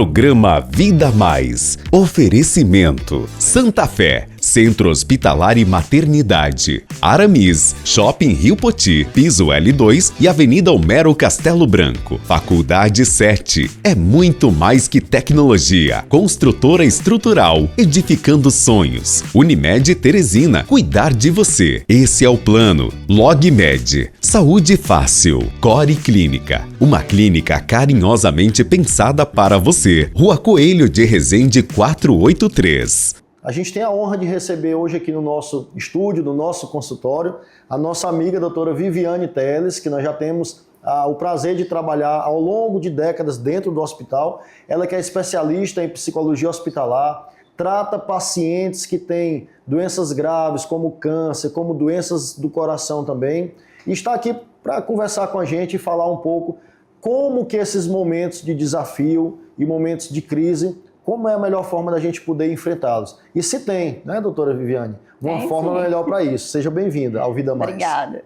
Programa Vida Mais. Oferecimento: Santa Fé, Centro Hospitalar e Maternidade. Aramis, Shopping Rio Poti, Piso L2 e Avenida Homero Castelo Branco. Faculdade 7. É muito mais que tecnologia. Construtora estrutural, edificando sonhos. Unimed Teresina, cuidar de você. Esse é o plano. LogMed, saúde fácil. Core Clínica, uma clínica carinhosamente pensada para você. Rua Coelho de Resende 483. A gente tem a honra de receber hoje aqui no nosso estúdio, no nosso consultório, a nossa amiga doutora Viviane Teles, que nós já temos o prazer de trabalhar ao longo de décadas dentro do hospital. Ela que é especialista em psicologia hospitalar, trata pacientes que têm doenças graves como câncer, como doenças do coração também, e está aqui para conversar com a gente e falar um pouco como que esses momentos de desafio e momentos de crise, como é a melhor forma da gente poder enfrentá-los. E se tem, né, doutora Viviane, uma forma melhor para isso. Seja bem-vinda ao Vida Mais. Obrigada.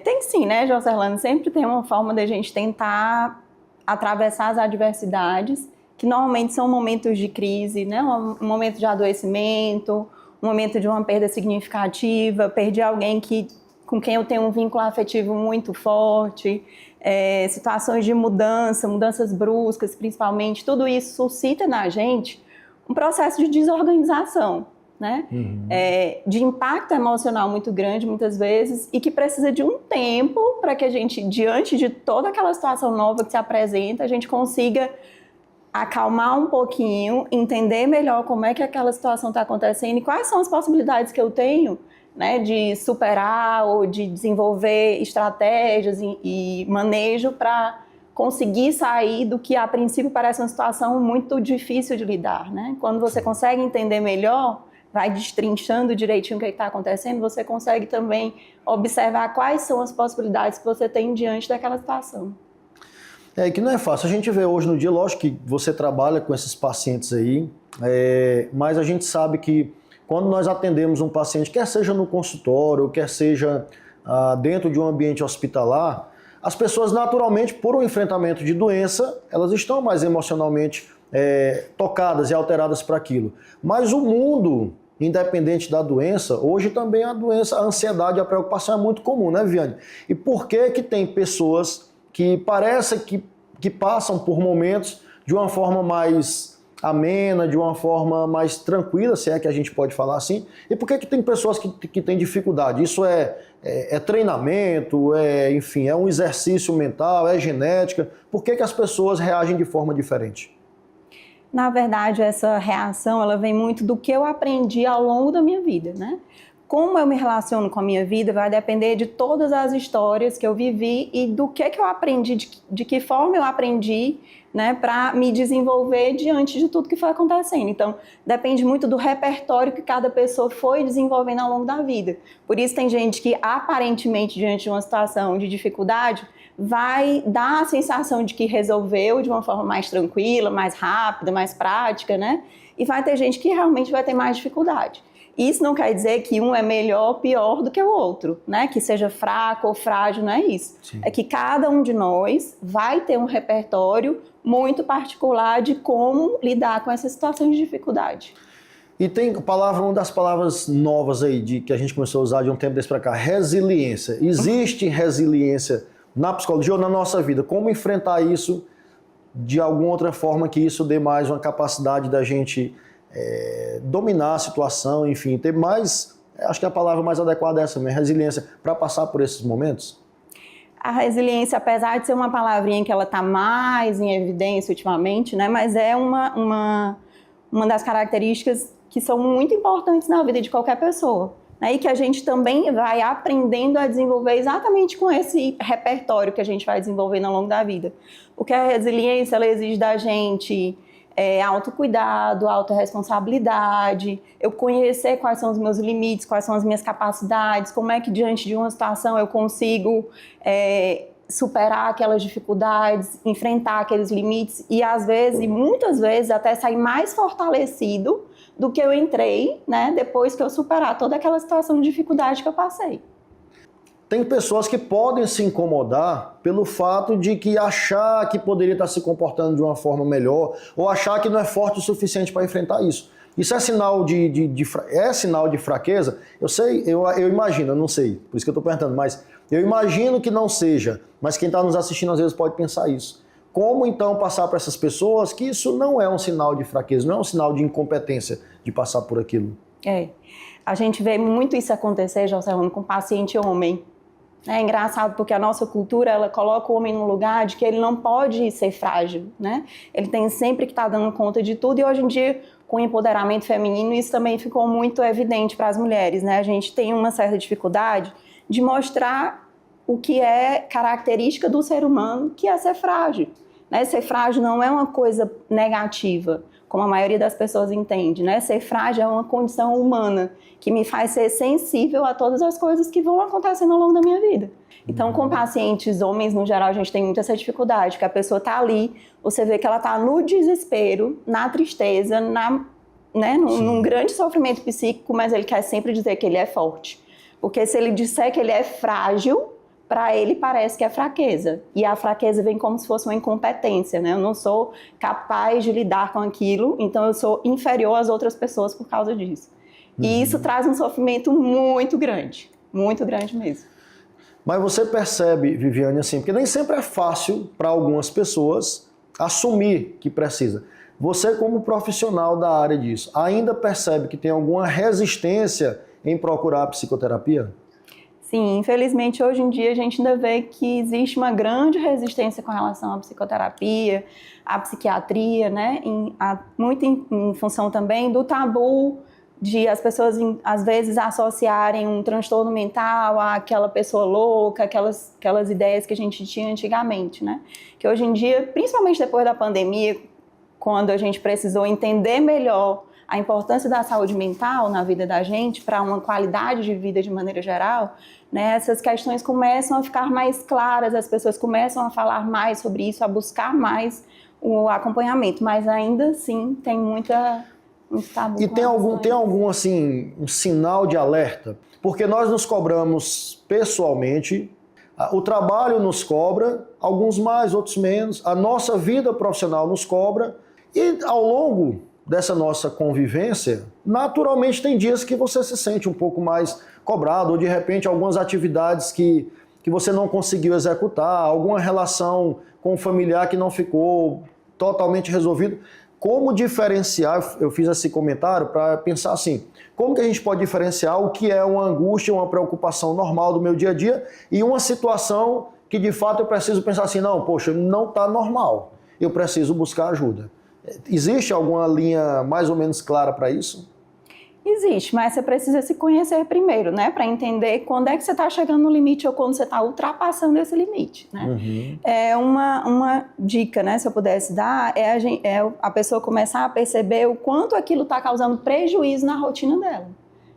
Tem sim, né, Jocelano? Sempre tem uma forma da gente tentar atravessar as adversidades, que normalmente são momentos de crise, né? Um momento de adoecimento, um momento de uma perda significativa, perdi alguém com quem eu tenho um vínculo afetivo muito forte, situações de mudanças bruscas principalmente, tudo isso suscita na gente um processo de desorganização, né? De impacto emocional muito grande muitas vezes e que precisa de um tempo para que a gente, diante de toda aquela situação nova que se apresenta, a gente consiga acalmar um pouquinho, entender melhor como é que aquela situação está acontecendo e quais são as possibilidades que eu tenho, né, de superar ou de desenvolver estratégias e manejo para conseguir sair do que a princípio parece uma situação muito difícil de lidar, né? Quando você consegue entender melhor, vai destrinchando direitinho o que está acontecendo, você consegue também observar quais são as possibilidades que você tem diante daquela situação. Que não é fácil. A gente vê hoje no dia, lógico que você trabalha com esses pacientes aí, mas a gente sabe que quando nós atendemos um paciente, quer seja no consultório, quer seja dentro de um ambiente hospitalar, as pessoas naturalmente, por um enfrentamento de doença, elas estão mais emocionalmente tocadas e alteradas para aquilo. Mas o mundo, independente da doença, hoje também a ansiedade e a preocupação é muito comum, né, Viviane? E por que que tem pessoas que parece que passam por momentos de uma forma mais amena, de uma forma mais tranquila, se é que a gente pode falar assim, e por que tem pessoas que têm dificuldade? Isso é treinamento, enfim, é um exercício mental, é genética? Por que as pessoas reagem de forma diferente? Na verdade, essa reação ela vem muito do que eu aprendi ao longo da minha vida, né? Como eu me relaciono com a minha vida vai depender de todas as histórias que eu vivi e do que eu aprendi, de que forma eu aprendi, né, para me desenvolver diante de tudo que foi acontecendo. Então, depende muito do repertório que cada pessoa foi desenvolvendo ao longo da vida. Por isso, tem gente que, aparentemente, diante de uma situação de dificuldade, vai dar a sensação de que resolveu de uma forma mais tranquila, mais rápida, mais prática, né? E vai ter gente que realmente vai ter mais dificuldade. Isso não quer dizer que um é melhor ou pior do que o outro, né? Que seja fraco ou frágil, não é isso. Sim. É que cada um de nós vai ter um repertório muito particular de como lidar com essas situações de dificuldade. E tem uma das palavras novas aí que a gente começou a usar de um tempo desse para cá, resiliência. Existe resiliência na psicologia ou na nossa vida? Como enfrentar isso de alguma outra forma que isso dê mais uma capacidade da gente dominar a situação, enfim, ter mais, acho que a palavra mais adequada é essa mesmo, resiliência, para passar por esses momentos? A resiliência, apesar de ser uma palavrinha que ela está mais em evidência ultimamente, né, mas é uma das características que são muito importantes na vida de qualquer pessoa, né, e que a gente também vai aprendendo a desenvolver exatamente com esse repertório que a gente vai desenvolvendo ao longo da vida. Porque a resiliência, ela exige da gente autocuidado, autorresponsabilidade, eu conhecer quais são os meus limites, quais são as minhas capacidades, como é que diante de uma situação eu consigo superar aquelas dificuldades, enfrentar aqueles limites e às vezes, e muitas vezes, até sair mais fortalecido do que eu entrei, né, depois que eu superar toda aquela situação de dificuldade que eu passei. Tem pessoas que podem se incomodar pelo fato de que achar que poderia estar se comportando de uma forma melhor ou achar que não é forte o suficiente para enfrentar isso. Isso é sinal é sinal de fraqueza? Eu sei, eu imagino, eu não sei, por isso que eu estou perguntando, mas eu imagino que não seja, mas quem está nos assistindo às vezes pode pensar isso. Como então passar para essas pessoas que isso não é um sinal de fraqueza, não é um sinal de incompetência de passar por aquilo? A gente vê muito isso acontecer, Jocelyn, com paciente homem. É engraçado porque a nossa cultura, ela coloca o homem no lugar de que ele não pode ser frágil, né? Ele tem sempre que estar dando conta de tudo e hoje em dia, com o empoderamento feminino, isso também ficou muito evidente para as mulheres, né? A gente tem uma certa dificuldade de mostrar o que é característica do ser humano, que é ser frágil, né? Ser frágil não é uma coisa negativa, como a maioria das pessoas entende, né? Ser frágil é uma condição humana que me faz ser sensível a todas as coisas que vão acontecendo ao longo da minha vida. Então, com pacientes homens, no geral, a gente tem muita essa dificuldade, que a pessoa está ali, você vê que ela está no desespero, na tristeza, num grande sofrimento psíquico, mas ele quer sempre dizer que ele é forte. Porque se ele disser que ele é frágil, para ele parece que é fraqueza. E a fraqueza vem como se fosse uma incompetência, né? Eu não sou capaz de lidar com aquilo, então eu sou inferior às outras pessoas por causa disso. E isso traz um sofrimento muito grande mesmo. Mas você percebe, Viviane, assim, porque nem sempre é fácil para algumas pessoas assumir que precisa. Você, como profissional da área disso, ainda percebe que tem alguma resistência em procurar a psicoterapia? Sim, infelizmente hoje em dia a gente ainda vê que existe uma grande resistência com relação à psicoterapia, à psiquiatria, né? Muito em função também do tabu de as pessoas às vezes associarem um transtorno mental àquela pessoa louca, aquelas ideias que a gente tinha antigamente, né? Que hoje em dia, principalmente depois da pandemia, quando a gente precisou entender melhor a importância da saúde mental na vida da gente para uma qualidade de vida de maneira geral, né, essas questões começam a ficar mais claras, as pessoas começam a falar mais sobre isso, a buscar mais o acompanhamento, mas ainda assim tem muito tabu. E tem algum assim, um sinal de alerta? Porque nós nos cobramos pessoalmente, o trabalho nos cobra, alguns mais, outros menos, a nossa vida profissional nos cobra, e ao longo dessa nossa convivência, naturalmente tem dias que você se sente um pouco mais cobrado, ou de repente algumas atividades que você não conseguiu executar, alguma relação com o familiar que não ficou totalmente resolvido. Como diferenciar, eu fiz esse comentário para pensar assim, como que a gente pode diferenciar o que é uma angústia, uma preocupação normal do meu dia a dia e uma situação que de fato eu preciso pensar assim, não, poxa, não está normal, eu preciso buscar ajuda. Existe alguma linha mais ou menos clara para isso? Existe, mas você precisa se conhecer primeiro, né? Para entender quando é que você está chegando no limite ou quando você está ultrapassando esse limite, né? Uhum. É uma dica, né? Se eu pudesse dar, é a pessoa começar a perceber o quanto aquilo está causando prejuízo na rotina dela.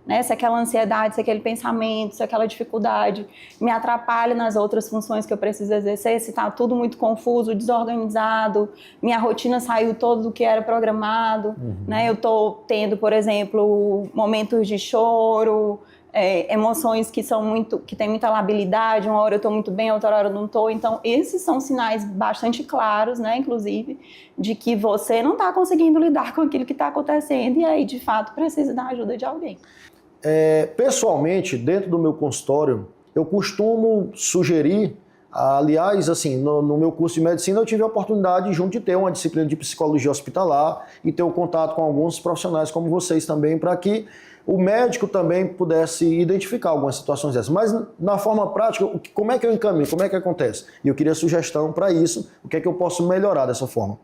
Né? Se aquela ansiedade, se aquele pensamento, se aquela dificuldade me atrapalha nas outras funções que eu preciso exercer, se está tudo muito confuso, desorganizado, minha rotina saiu todo do que era programado, né? Eu estou tendo, por exemplo, momentos de choro, emoções que têm muita labilidade, uma hora eu estou muito bem, outra hora eu não estou. Então, esses são sinais bastante claros, né, inclusive, de que você não está conseguindo lidar com aquilo que está acontecendo e aí, de fato, precisa da ajuda de alguém. Pessoalmente, dentro do meu consultório, eu costumo sugerir, aliás, assim, no meu curso de medicina eu tive a oportunidade junto de ter uma disciplina de psicologia hospitalar e ter um contato com alguns profissionais como vocês também, para que o médico também pudesse identificar algumas situações dessas. Mas na forma prática, como é que eu encaminho? Como é que acontece? E eu queria sugestão para isso, o que é que eu posso melhorar dessa forma.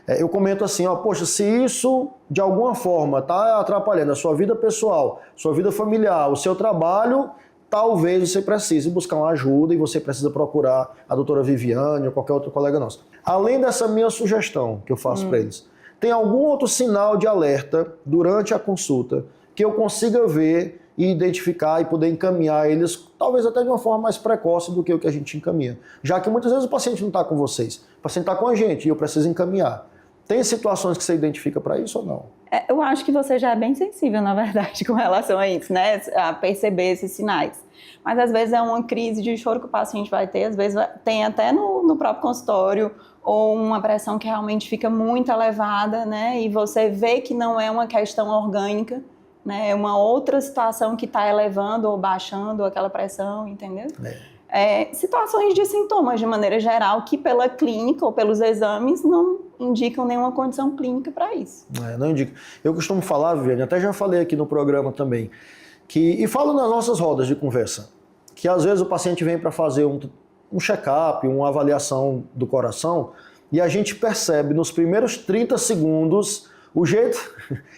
Eu comento assim, poxa, se isso de alguma forma está atrapalhando a sua vida pessoal, sua vida familiar, o seu trabalho, talvez você precise buscar uma ajuda e você precisa procurar a doutora Viviane ou qualquer outro colega nosso. Além dessa minha sugestão que eu faço para eles, tem algum outro sinal de alerta durante a consulta que eu consiga ver e identificar e poder encaminhar eles, talvez até de uma forma mais precoce do que o que a gente encaminha. Já que muitas vezes o paciente não está com vocês, o paciente está com a gente e eu preciso encaminhar. Tem situações que você identifica para isso ou não? Eu acho que você já é bem sensível, na verdade, com relação a isso, né? A perceber esses sinais. Mas às vezes é uma crise de choro que o paciente vai ter, às vezes tem até no próprio consultório, ou uma pressão que realmente fica muito elevada, né? E você vê que não é uma questão orgânica, né? É uma outra situação que está elevando ou baixando aquela pressão, entendeu? Situações de sintomas, de maneira geral, que pela clínica ou pelos exames não indicam nenhuma condição clínica para isso. Não indica. Eu costumo falar, Viviane, até já falei aqui no programa também, e falo nas nossas rodas de conversa, que às vezes o paciente vem para fazer um check-up, uma avaliação do coração, e a gente percebe nos primeiros 30 segundos o jeito,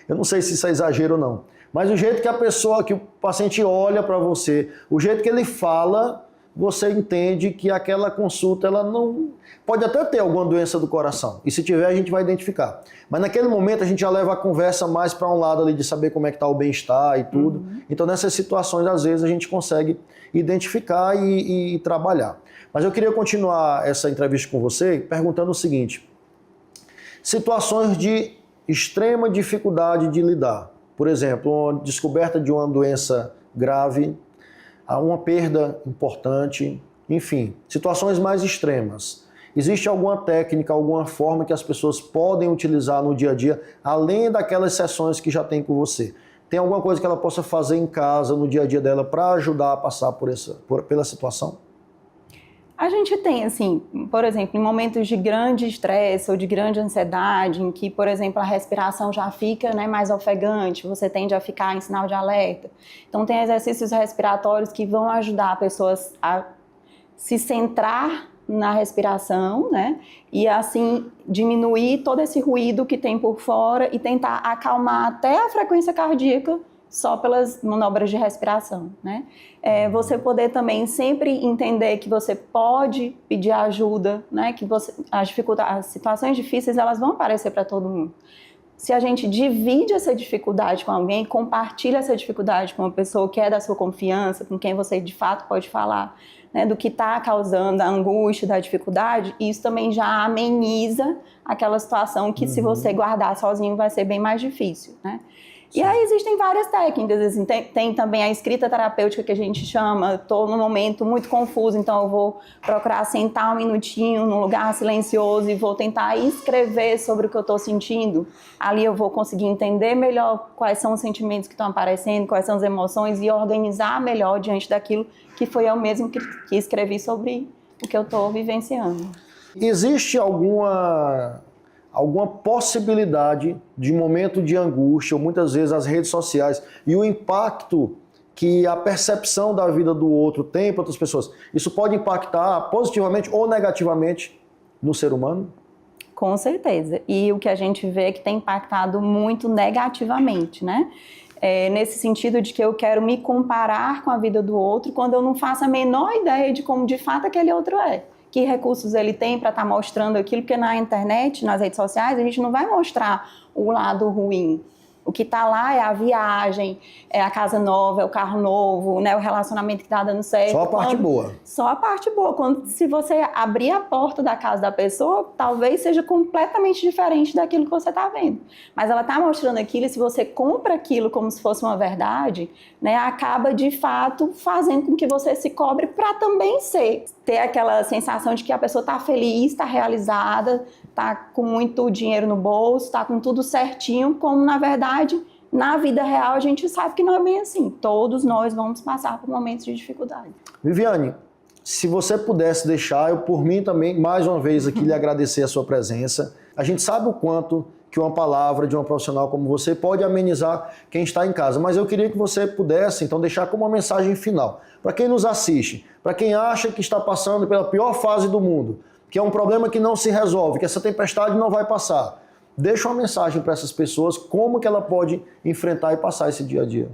eu não sei se isso é exagero ou não, mas o jeito que o paciente olha para você, o jeito que ele fala, você entende que aquela consulta, ela não... Pode até ter alguma doença do coração, e se tiver a gente vai identificar. Mas naquele momento a gente já leva a conversa mais para um lado ali de saber como é que está o bem-estar e tudo. Então nessas situações, às vezes, a gente consegue identificar e trabalhar. Mas eu queria continuar essa entrevista com você perguntando o seguinte: situações de extrema dificuldade de lidar. Por exemplo, uma descoberta de uma doença grave, uma perda importante, enfim, situações mais extremas. Existe alguma técnica, alguma forma que as pessoas podem utilizar no dia a dia, além daquelas sessões que já tem com você? Tem alguma coisa que ela possa fazer em casa, no dia a dia dela, para ajudar a passar pela situação? A gente tem, assim, por exemplo, em momentos de grande estresse ou de grande ansiedade, em que, por exemplo, a respiração já fica, né, mais ofegante, você tende a ficar em sinal de alerta. Então, tem exercícios respiratórios que vão ajudar as pessoas a se centrar na respiração, né, e assim diminuir todo esse ruído que tem por fora e tentar acalmar até a frequência cardíaca só pelas manobras de respiração, né? Você poder também sempre entender que você pode pedir ajuda, né? Que as situações difíceis, elas vão aparecer para todo mundo. Se a gente divide essa dificuldade com alguém, compartilha essa dificuldade com uma pessoa que é da sua confiança, com quem você de fato pode falar, né, do que está causando a angústia, da dificuldade, isso também já ameniza aquela situação que se você guardar sozinho vai ser bem mais difícil, né? Sim. E aí existem várias técnicas, assim, tem também a escrita terapêutica que a gente chama, estou num momento muito confuso, então eu vou procurar sentar um minutinho num lugar silencioso e vou tentar escrever sobre o que eu estou sentindo. Ali eu vou conseguir entender melhor quais são os sentimentos que estão aparecendo, quais são as emoções e organizar melhor diante daquilo que foi eu mesmo que escrevi sobre o que eu estou vivenciando. Existe alguma possibilidade de momento de angústia, ou muitas vezes as redes sociais, e o impacto que a percepção da vida do outro tem para outras pessoas, isso pode impactar positivamente ou negativamente no ser humano? Com certeza. E o que a gente vê é que tem impactado muito negativamente, né? Nesse sentido de que eu quero me comparar com a vida do outro quando eu não faço a menor ideia de como de fato aquele outro é. Que recursos ele tem para estar mostrando aquilo, porque na internet, nas redes sociais, a gente não vai mostrar o lado ruim. O que está lá é a viagem, é a casa nova, é o carro novo, né, o relacionamento que está dando certo. Só a parte boa. Só a parte boa. Se você abrir a porta da casa da pessoa, talvez seja completamente diferente daquilo que você está vendo. Mas ela está mostrando aquilo e se você compra aquilo como se fosse uma verdade, né, acaba de fato fazendo com que você se cobre para também ter aquela sensação de que a pessoa está feliz, está realizada, está com muito dinheiro no bolso, está com tudo certinho, como na verdade, na vida real, a gente sabe que não é bem assim. Todos nós vamos passar por momentos de dificuldade. Viviane, se você pudesse deixar, eu por mim também, mais uma vez aqui, lhe agradecer a sua presença. A gente sabe o quanto que uma palavra de uma profissional como você pode amenizar quem está em casa, mas eu queria que você pudesse, então, deixar como uma mensagem final. Para quem nos assiste, para quem acha que está passando pela pior fase do mundo, que é um problema que não se resolve, que essa tempestade não vai passar. Deixa uma mensagem para essas pessoas, como que ela pode enfrentar e passar esse dia a dia.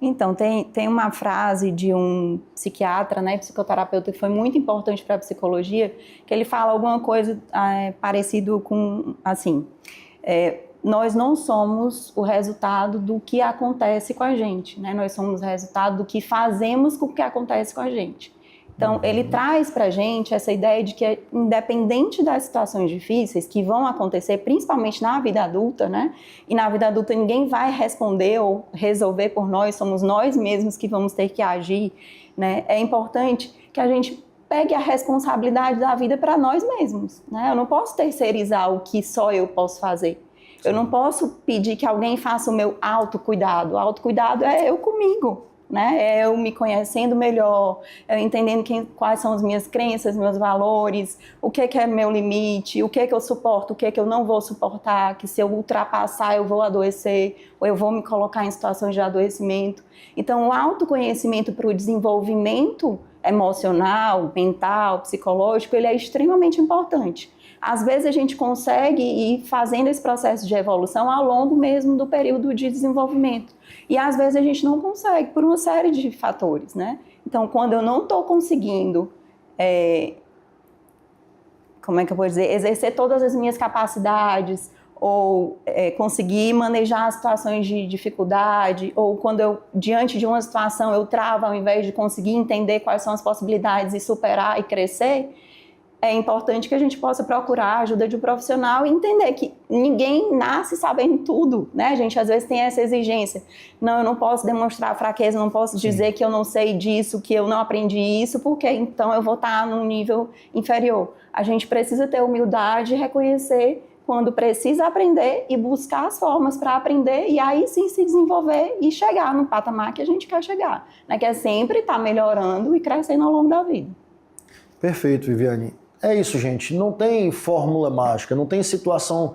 Então, tem uma frase de um psiquiatra, né, psicoterapeuta, que foi muito importante para a psicologia, que ele fala alguma coisa parecido com, assim, nós não somos o resultado do que acontece com a gente, né? Nós somos o resultado do que fazemos com o que acontece com a gente. Então, ele traz para a gente essa ideia de que, independente das situações difíceis que vão acontecer, principalmente na vida adulta, né? E na vida adulta ninguém vai responder ou resolver por nós, somos nós mesmos que vamos ter que agir, né? É importante que a gente pegue a responsabilidade da vida para nós mesmos, né? Eu não posso terceirizar o que só eu posso fazer. Eu não posso pedir que alguém faça o meu autocuidado. O autocuidado é eu comigo, né? É eu me conhecendo melhor, eu entendendo quais são as minhas crenças, meus valores, o que é meu limite, o que eu suporto, o que eu não vou suportar, que se eu ultrapassar eu vou adoecer, ou eu vou me colocar em situações de adoecimento. Então, o autoconhecimento para o desenvolvimento emocional, mental, psicológico, ele é extremamente importante. Às vezes a gente consegue ir fazendo esse processo de evolução ao longo mesmo do período de desenvolvimento. E às vezes a gente não consegue por uma série de fatores, né? Então, quando eu não estou conseguindo, exercer todas as minhas capacidades, ou conseguir manejar situações de dificuldade, ou quando eu, diante de uma situação, eu travo ao invés de conseguir entender quais são as possibilidades e superar e crescer, é importante que a gente possa procurar a ajuda de um profissional e entender que ninguém nasce sabendo tudo, né? A gente às vezes tem essa exigência. Não, eu não posso demonstrar fraqueza, não posso dizer que eu não sei disso, que eu não aprendi isso, porque então eu vou estar num nível inferior. A gente precisa ter humildade e reconhecer quando precisa aprender e buscar as formas para aprender e aí sim se desenvolver e chegar no patamar que a gente quer chegar, né? Que é sempre estar melhorando e crescendo ao longo da vida. Perfeito, Viviane. É isso, gente. Não tem fórmula mágica, não tem situação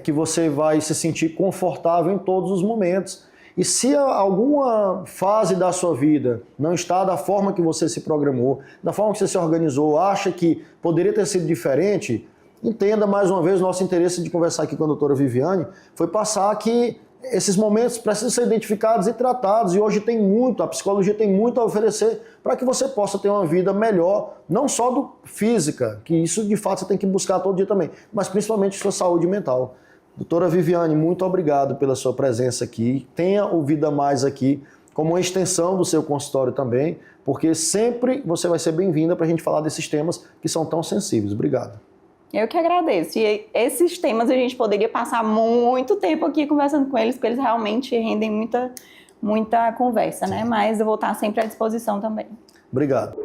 que você vai se sentir confortável em todos os momentos. E se alguma fase da sua vida não está da forma que você se programou, da forma que você se organizou, acha que poderia ter sido diferente, entenda mais uma vez o nosso interesse de conversar aqui com a doutora Viviane, foi passar que esses momentos precisam ser identificados e tratados, e hoje a psicologia tem muito a oferecer para que você possa ter uma vida melhor, não só física, que isso de fato você tem que buscar todo dia também, mas principalmente sua saúde mental. Doutora Viviane, muito obrigado pela sua presença aqui. Tenha o Vida Mais aqui como uma extensão do seu consultório também, porque sempre você vai ser bem-vinda para a gente falar desses temas que são tão sensíveis. Obrigado. Eu que agradeço. E esses temas a gente poderia passar muito tempo aqui conversando com eles, porque eles realmente rendem muita conversa, né? Mas eu vou estar sempre à disposição também. Obrigado.